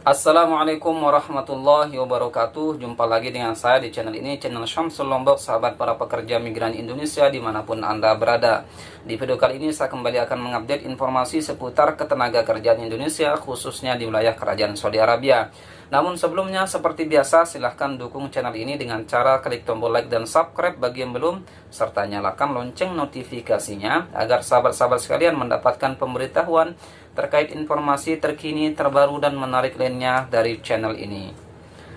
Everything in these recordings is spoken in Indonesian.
Assalamualaikum warahmatullahi wabarakatuh. Jumpa lagi dengan saya di channel ini, channel Syamsul Lombok, sahabat para pekerja migran Indonesia dimanapun Anda berada. Di video kali ini saya kembali akan mengupdate informasi seputar ketenaga kerjaan Indonesia, khususnya di wilayah Kerajaan Saudi Arabia. Namun sebelumnya, seperti biasa, silahkan dukung channel ini dengan cara klik tombol like dan subscribe bagi yang belum, serta nyalakan lonceng notifikasinya agar sahabat-sahabat sekalian mendapatkan pemberitahuan terkait informasi terkini, terbaru, dan menarik lainnya dari channel ini.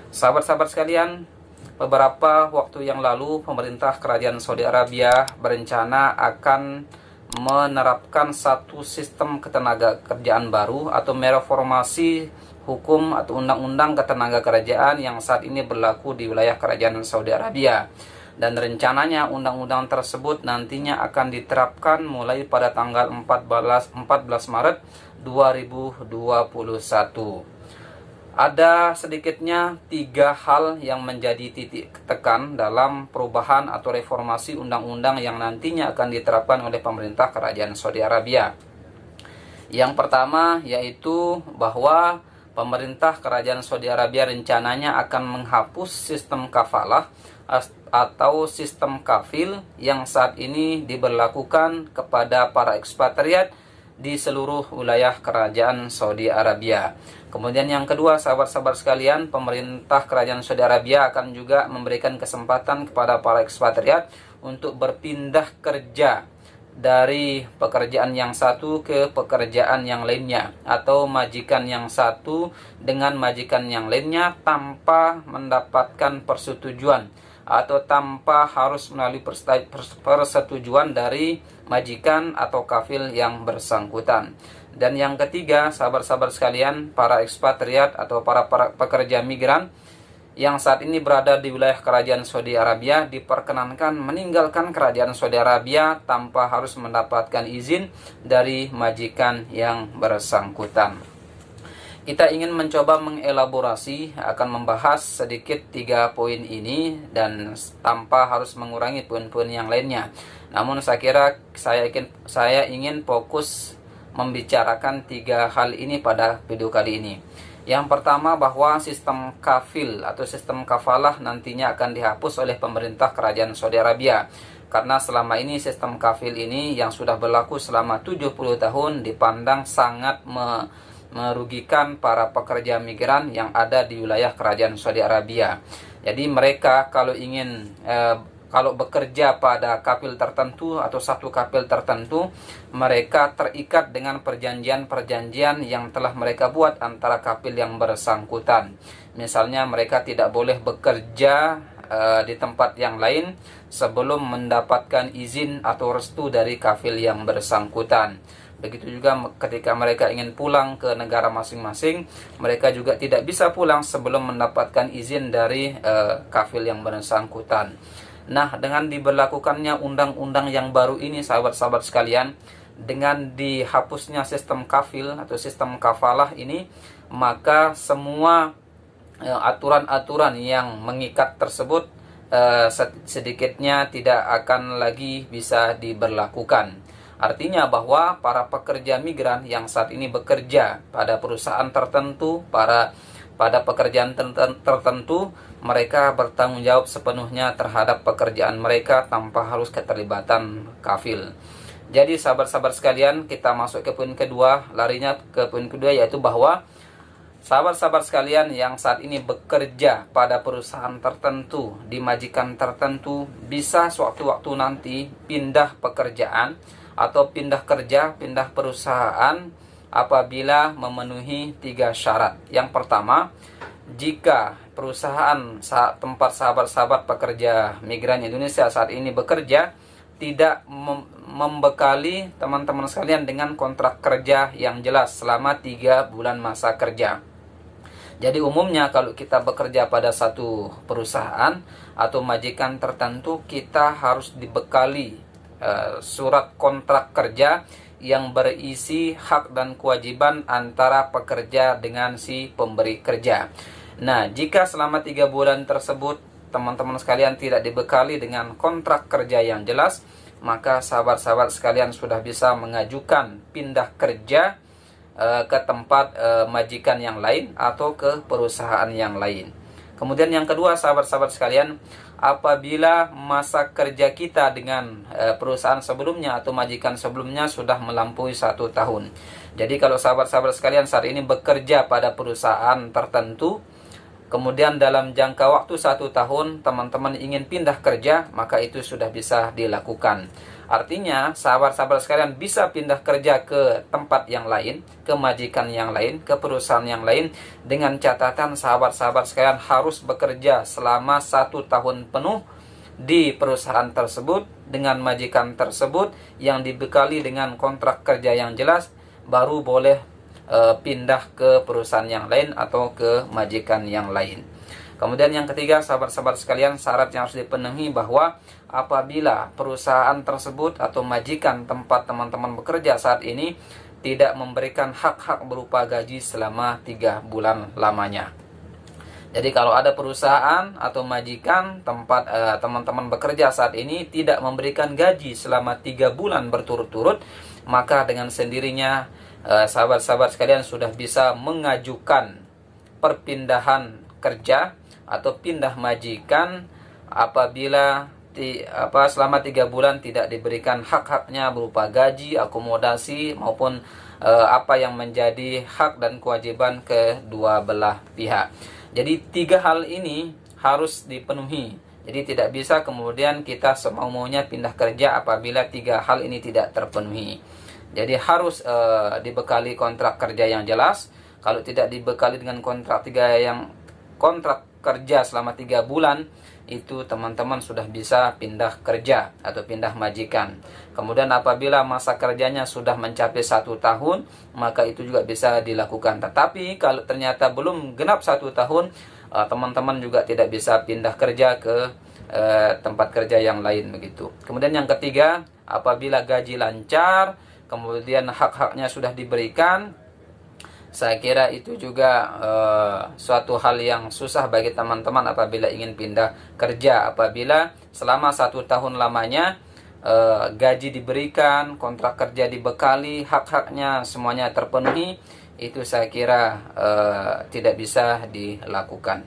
Sahabat-sahabat sekalian, beberapa waktu yang lalu pemerintah Kerajaan Saudi Arabia berencana akan menerapkan satu sistem ketenaga kerjaan baru atau mereformasi hukum atau undang-undang ketenaga kerjaan yang saat ini berlaku di wilayah Kerajaan Saudi Arabia. Dan rencananya undang-undang tersebut nantinya akan diterapkan mulai pada tanggal 14 Maret 2021. Ada sedikitnya 3 hal yang menjadi titik tekan dalam perubahan atau reformasi undang-undang yang nantinya akan diterapkan oleh pemerintah Kerajaan Saudi Arabia. Yang pertama yaitu bahwa pemerintah Kerajaan Saudi Arabia rencananya akan menghapus sistem kafalah atau sistem kafil yang saat ini diberlakukan kepada para ekspatriat di seluruh wilayah Kerajaan Saudi Arabia. Kemudian yang kedua, sahabat-sahabat sekalian, pemerintah Kerajaan Saudi Arabia akan juga memberikan kesempatan kepada para ekspatriat untuk berpindah kerja dari pekerjaan yang satu ke pekerjaan yang lainnya, atau majikan yang satu dengan majikan yang lainnya tanpa mendapatkan persetujuan atau tanpa harus melalui persetujuan dari majikan atau kafil yang bersangkutan. Dan yang ketiga, sahabat-sahabat sekalian, para ekspatriat atau para pekerja migran yang saat ini berada di wilayah Kerajaan Saudi Arabia diperkenankan meninggalkan Kerajaan Saudi Arabia tanpa harus mendapatkan izin dari majikan yang bersangkutan. Kita ingin mencoba mengelaborasi, akan membahas sedikit 3 poin ini dan tanpa harus mengurangi poin-poin yang lainnya. Namun saya kira saya ingin fokus membicarakan 3 hal ini pada video kali ini. Yang pertama, bahwa sistem kafil atau sistem kafalah nantinya akan dihapus oleh pemerintah Kerajaan Saudi Arabia. Karena selama ini sistem kafil ini yang sudah berlaku selama 70 tahun dipandang sangat merugikan para pekerja migran yang ada di wilayah Kerajaan Saudi Arabia. Jadi mereka kalau ingin kalau bekerja pada kafil tertentu atau satu kafil tertentu, mereka terikat dengan perjanjian-perjanjian yang telah mereka buat antara kafil yang bersangkutan. Misalnya mereka tidak boleh bekerja di tempat yang lain sebelum mendapatkan izin atau restu dari kafil yang bersangkutan. Begitu juga ketika mereka ingin pulang ke negara masing-masing, mereka juga tidak bisa pulang sebelum mendapatkan izin dari kafil yang bersangkutan. Nah, dengan diberlakukannya undang-undang yang baru ini, sahabat-sahabat sekalian, dengan dihapusnya sistem kafil atau sistem kafalah ini, maka semua aturan-aturan yang mengikat tersebut sedikitnya tidak akan lagi bisa diberlakukan. Artinya bahwa para pekerja migran yang saat ini bekerja pada perusahaan tertentu, pada pekerjaan tertentu, mereka bertanggung jawab sepenuhnya terhadap pekerjaan mereka tanpa harus keterlibatan kafil. Jadi sahabat-sahabat sekalian, kita masuk ke poin kedua, larinya ke poin kedua, yaitu bahwa sahabat-sahabat sekalian yang saat ini bekerja pada perusahaan tertentu, di majikan tertentu, bisa sewaktu-waktu nanti pindah pekerjaan atau pindah kerja, pindah perusahaan apabila memenuhi 3 syarat. Yang pertama, jika perusahaan tempat sahabat-sahabat pekerja migran Indonesia saat ini bekerja tidak membekali teman-teman sekalian dengan kontrak kerja yang jelas selama 3 bulan masa kerja. Jadi umumnya kalau kita bekerja pada satu perusahaan atau majikan tertentu, kita harus dibekali surat kontrak kerja yang berisi hak dan kewajiban antara pekerja dengan si pemberi kerja. Nah, jika selama 3 bulan tersebut teman-teman sekalian tidak dibekali dengan kontrak kerja yang jelas, maka sahabat-sahabat sekalian sudah bisa mengajukan pindah kerja ke tempat majikan yang lain atau ke perusahaan yang lain. Kemudian yang kedua, sahabat-sahabat sekalian, apabila masa kerja kita dengan perusahaan sebelumnya atau majikan sebelumnya sudah melampaui 1 tahun. Jadi kalau sahabat-sahabat sekalian saat ini bekerja pada perusahaan tertentu, kemudian dalam jangka waktu 1 tahun teman-teman ingin pindah kerja, maka itu sudah bisa dilakukan. Artinya sahabat-sahabat sekalian bisa pindah kerja ke tempat yang lain, ke majikan yang lain, ke perusahaan yang lain, dengan catatan sahabat-sahabat sekalian harus bekerja selama 1 tahun penuh di perusahaan tersebut dengan majikan tersebut yang dibekali dengan kontrak kerja yang jelas, baru boleh pindah ke perusahaan yang lain atau ke majikan yang lain. Kemudian yang ketiga, sahabat-sahabat sekalian, syarat yang harus dipenuhi bahwa apabila perusahaan tersebut atau majikan tempat teman-teman bekerja saat ini tidak memberikan hak-hak berupa gaji selama 3 bulan lamanya. Jadi kalau ada perusahaan atau majikan tempat teman-teman bekerja saat ini tidak memberikan gaji selama 3 bulan berturut-turut, maka dengan sendirinya sahabat-sahabat sekalian sudah bisa mengajukan perpindahan kerja atau pindah majikan apabila selama 3 bulan tidak diberikan hak-haknya berupa gaji, akomodasi maupun apa yang menjadi hak dan kewajiban kedua belah pihak. Jadi 3 hal ini harus dipenuhi. Jadi tidak bisa kemudian kita semau-maunya pindah kerja apabila 3 hal ini tidak terpenuhi. Jadi harus dibekali kontrak kerja yang jelas. Kalau tidak dibekali dengan kontrak kerja selama 3 bulan, itu teman-teman sudah bisa pindah kerja atau pindah majikan. Kemudian apabila masa kerjanya sudah mencapai 1 tahun, maka itu juga bisa dilakukan. Tetapi kalau ternyata belum genap 1 tahun, teman-teman juga tidak bisa pindah kerja ke tempat kerja yang lain begitu. Kemudian yang ketiga, apabila gaji lancar, kemudian hak-haknya sudah diberikan, saya kira itu juga suatu hal yang susah bagi teman-teman apabila ingin pindah kerja. Apabila selama 1 tahun lamanya gaji diberikan, kontrak kerja dibekali, hak-haknya semuanya terpenuhi, itu saya kira tidak bisa dilakukan.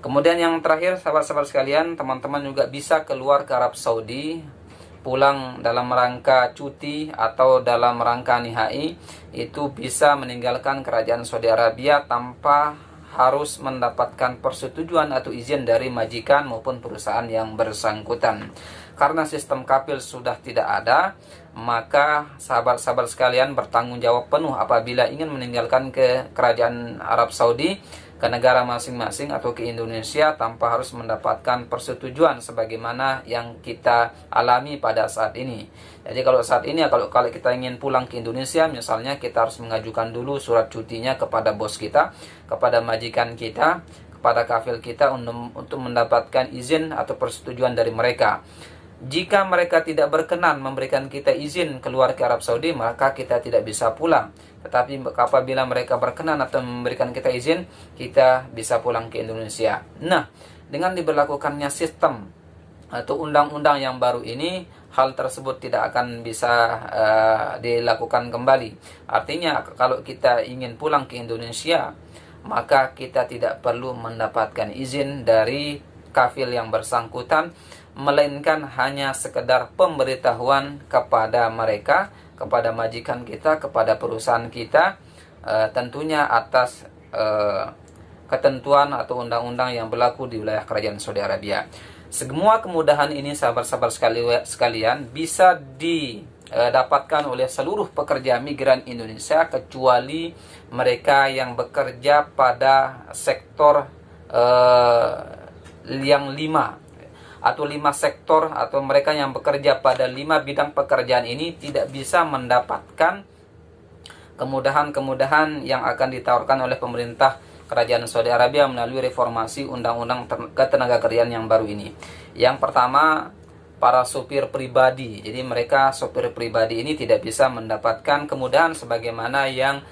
Kemudian yang terakhir, sahabat-sahabat sekalian, teman-teman juga bisa keluar ke Arab Saudi, pulang dalam rangka cuti atau dalam rangka nihai, itu bisa meninggalkan kerajaan Saudi Arabia tanpa harus mendapatkan persetujuan atau izin dari majikan maupun perusahaan yang bersangkutan. Karena sistem kafil sudah tidak ada, maka sahabat-sahabat sekalian bertanggung jawab penuh apabila ingin meninggalkan ke kerajaan Arab Saudi, ke negara masing-masing atau ke Indonesia tanpa harus mendapatkan persetujuan sebagaimana yang kita alami pada saat ini. Jadi kalau saat ini kalau kita ingin pulang ke Indonesia, misalnya kita harus mengajukan dulu surat cutinya kepada bos kita, kepada majikan kita, kepada kafil kita untuk mendapatkan izin atau persetujuan dari mereka. Jika mereka tidak berkenan memberikan kita izin keluar ke Arab Saudi, maka kita tidak bisa pulang. Tetapi apabila mereka berkenan atau memberikan kita izin, kita bisa pulang ke Indonesia. Nah, dengan diberlakukannya sistem atau undang-undang yang baru ini, hal tersebut tidak akan bisa dilakukan kembali. Artinya kalau kita ingin pulang ke Indonesia, maka kita tidak perlu mendapatkan izin dari kafil yang bersangkutan, melainkan hanya sekedar pemberitahuan kepada mereka, kepada majikan kita, kepada perusahaan kita, tentunya atas ketentuan atau undang-undang yang berlaku di wilayah kerajaan Saudi Arabia. Semua kemudahan ini sahabat-sahabat sekalian bisa didapatkan oleh seluruh pekerja migran Indonesia kecuali mereka yang bekerja pada sektor yang 5 atau 5 sektor, atau mereka yang bekerja pada 5 bidang pekerjaan ini tidak bisa mendapatkan kemudahan-kemudahan yang akan ditawarkan oleh pemerintah kerajaan Saudi Arabia melalui reformasi undang-undang ketenagakerjaan yang baru ini. Yang pertama, para sopir pribadi. Jadi mereka sopir pribadi ini tidak bisa mendapatkan kemudahan sebagaimana yang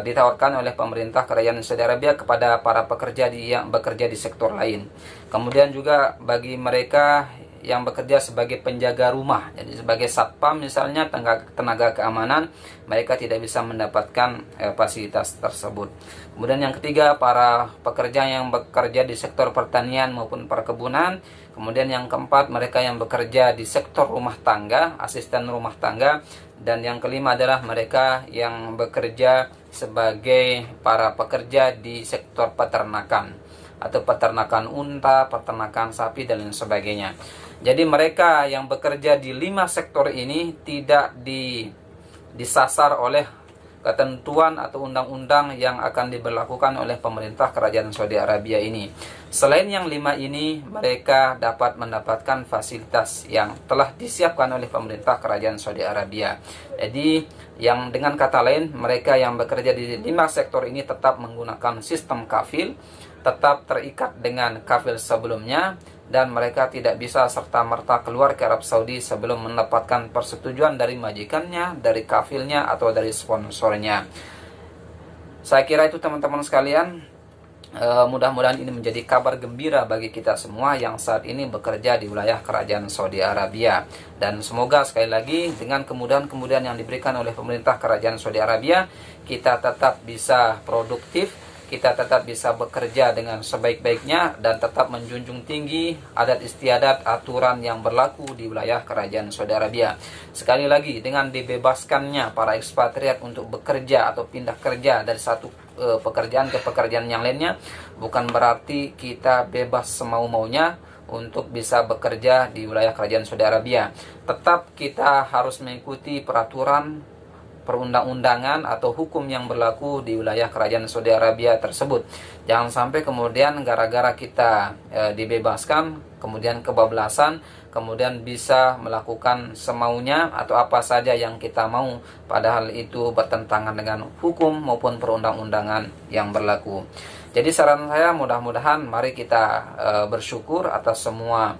ditawarkan oleh pemerintah kerajaan Saudi Arabia kepada para pekerja yang bekerja di sektor lain. Kemudian juga bagi mereka yang bekerja sebagai penjaga rumah, jadi sebagai satpam misalnya, tenaga keamanan, mereka tidak bisa mendapatkan fasilitas tersebut. Kemudian yang ketiga, para pekerja yang bekerja di sektor pertanian maupun perkebunan. Kemudian yang keempat, mereka yang bekerja di sektor rumah tangga, asisten rumah tangga. Dan yang kelima adalah mereka yang bekerja sebagai para pekerja di sektor peternakan, atau peternakan unta, peternakan sapi, dan lain sebagainya. Jadi mereka yang bekerja di 5 sektor ini tidak disasar oleh ketentuan atau undang-undang yang akan diberlakukan oleh pemerintah Kerajaan Saudi Arabia ini. Selain yang 5 ini, mereka dapat mendapatkan fasilitas yang telah disiapkan oleh pemerintah Kerajaan Saudi Arabia. Jadi yang dengan kata lain, mereka yang bekerja di 5 sektor ini tetap menggunakan sistem kafil, tetap terikat dengan kafil sebelumnya, dan mereka tidak bisa serta-merta keluar ke Arab Saudi sebelum mendapatkan persetujuan dari majikannya, dari kafilnya, atau dari sponsornya. Saya kira itu teman-teman sekalian. Mudah-mudahan ini menjadi kabar gembira bagi kita semua yang saat ini bekerja di wilayah Kerajaan Saudi Arabia. Dan semoga sekali lagi dengan kemudahan-kemudahan yang diberikan oleh pemerintah Kerajaan Saudi Arabia, kita tetap bisa produktif, kita tetap bisa bekerja dengan sebaik-baiknya, dan tetap menjunjung tinggi adat istiadat aturan yang berlaku di wilayah Kerajaan Saudi Arabia. Sekali lagi, dengan dibebaskannya para ekspatriat untuk bekerja atau pindah kerja dari satu pekerjaan ke pekerjaan yang lainnya, bukan berarti kita bebas semau-maunya untuk bisa bekerja di wilayah Kerajaan Saudi Arabia. Tetap kita harus mengikuti peraturan perundang-undangan atau hukum yang berlaku di wilayah Kerajaan Saudi Arabia tersebut. Jangan sampai kemudian gara-gara kita dibebaskan, kemudian kebablasan, kemudian bisa melakukan semaunya atau apa saja yang kita mau, padahal itu bertentangan dengan hukum maupun perundang-undangan yang berlaku. Jadi saran saya, mudah-mudahan mari kita bersyukur atas semua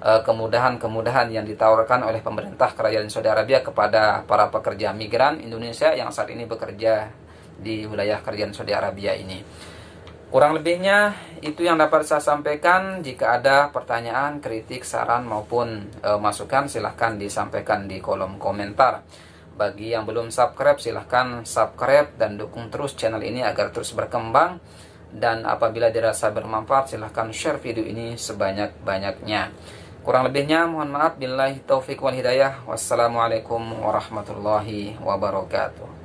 kemudahan-kemudahan yang ditawarkan oleh pemerintah Kerajaan Saudi Arabia kepada para pekerja migran Indonesia yang saat ini bekerja di wilayah Kerajaan Saudi Arabia ini. Kurang lebihnya itu yang dapat saya sampaikan. Jika ada pertanyaan, kritik, saran maupun masukan, silahkan disampaikan di kolom komentar. Bagi yang belum subscribe, silahkan subscribe dan dukung terus channel ini agar terus berkembang. Dan apabila dirasa bermanfaat, silahkan share video ini sebanyak-banyaknya. Kurang lebihnya mohon maaf. Billahi taufiq wal hidayah. Wassalamualaikum warahmatullahi wabarakatuh.